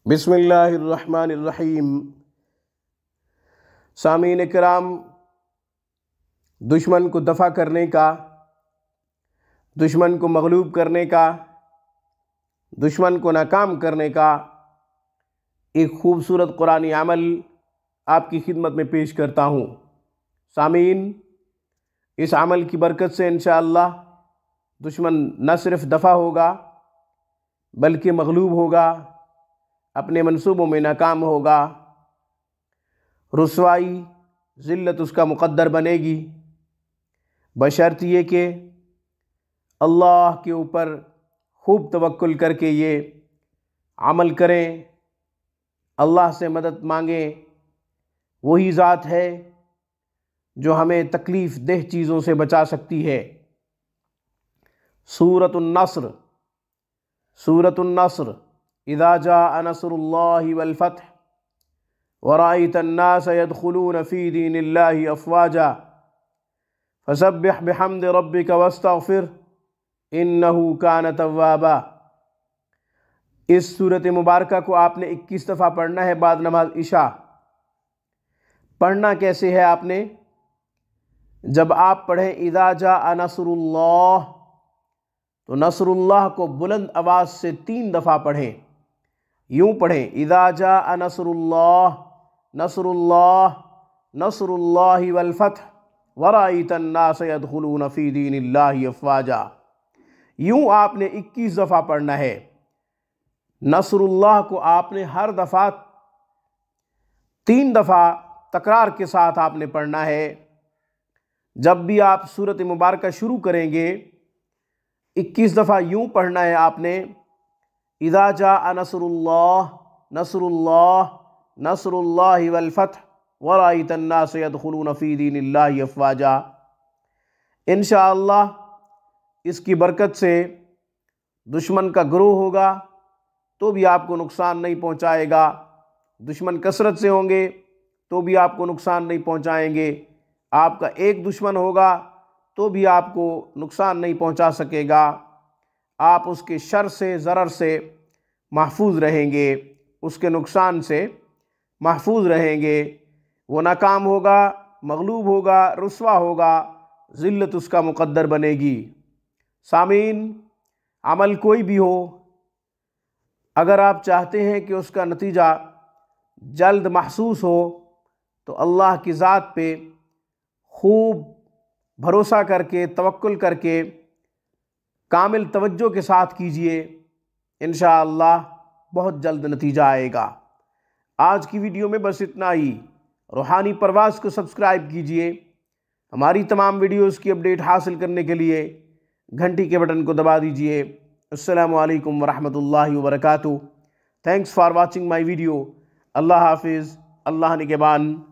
बिस्मिल्लाहिर्रहमानिर्रहीम। सामीन किराम, दुश्मन को दफ़ा करने का, दुश्मन को मगलूब करने का, दुश्मन को नाकाम करने का एक खूबसूरत कुरानी अमल आपकी खिदमत में पेश करता हूँ। सामीन, इस अमल की बरकत से इंशाअल्लाह दुश्मन न सिर्फ दफ़ा होगा बल्कि मगलूब होगा, अपने मंसूबों में नाकाम होगा, रुसवाई ज़िल्लत उसका मुक़द्दर बनेगी, बशर्त ये कि अल्लाह के ऊपर खूब तवक्कुल करके ये अमल करें, अल्लाह से मदद मांगें। वही ज़ात है जो हमें तकलीफ़ देह चीज़ों से बचा सकती है। सूरतुन नस्र इज़ा जाअ नस्रुल्लाहि वल फ़त्ह व रअयतन नास यदखुलून फ़ी दीनिल्लाहि अफ़वाजा फसब्बिह बिहम्दि रब्बिका वस्तग़फ़िर इन्नहु कान तव्वाबा। इस सूरत मुबारका को आपने 21 दफ़ा पढ़ना है बाद नमाज इशा। पढ़ना कैसे है आपने? जब आप पढ़ें इज़ा जाअ नस्रुल्लाह तो नस्रुल्लाह को बुलंद आवाज़ से 3 दफ़ा पढ़ें। यूँ पढ़ें, इज़ा जाअ नस्रुल्लाह नस्रुल्लाह नस्रुल्लाहि वल फ़त्ह व रअयतन नास यदखुलून फ़ी दीनिल्लाहि अफ़वाजा। यूँ आपने 21 दफ़ा पढ़ना है। नस्रुल्लाह को आपने हर दफ़ा 3 दफ़ा तकरार के साथ आपने पढ़ना है। जब भी आप सूरत मुबारका शुरू करेंगे 21 दफ़ा यूँ पढ़ना है आपने, इज़ा जाअ नस्रुल्लाह नस्रुल्लाह नस्रुल्लाहि वल फ़त्ह व रअयतन नास यदखुलून फ़ी दीनिल्लाहि अफ़वाजा। इंशाअल्लाह इसकी बरकत से दुश्मन का गिरोह होगा तो भी आपको नुकसान नहीं पहुंचाएगा, दुश्मन कसरत से होंगे तो भी आपको नुकसान नहीं पहुंचाएंगे, आपका एक दुश्मन होगा तो भी आपको नुकसान नहीं पहुंचा सकेगा। आप उसके शर से, ज़रर से महफूज रहेंगे, उसके नुकसान से महफूज रहेंगे। वो नाकाम होगा, मगलूब होगा, रुसवा होगा, ज़िल्लत उसका मुक़द्दर बनेगी। सामीन, अमल कोई भी हो, अगर आप चाहते हैं कि उसका नतीजा जल्द महसूस हो तो अल्लाह की ज़ात पे खूब भरोसा करके, तवक्कुल करके, कामिल तवज्जो के साथ कीजिए। इंशाअल्लाह बहुत जल्द नतीजा आएगा। आज की वीडियो में बस इतना ही। रूहानी परवाज़ को सब्सक्राइब कीजिए। हमारी तमाम वीडियोज़ की अपडेट हासिल करने के लिए घंटी के बटन को दबा दीजिए। अस्सलामु अलैकुम वरहमतुल्लाहि वबरकातुहू। Thanks for watching my video. अल्लाह हाफिज़। अल्लाह निगहबान।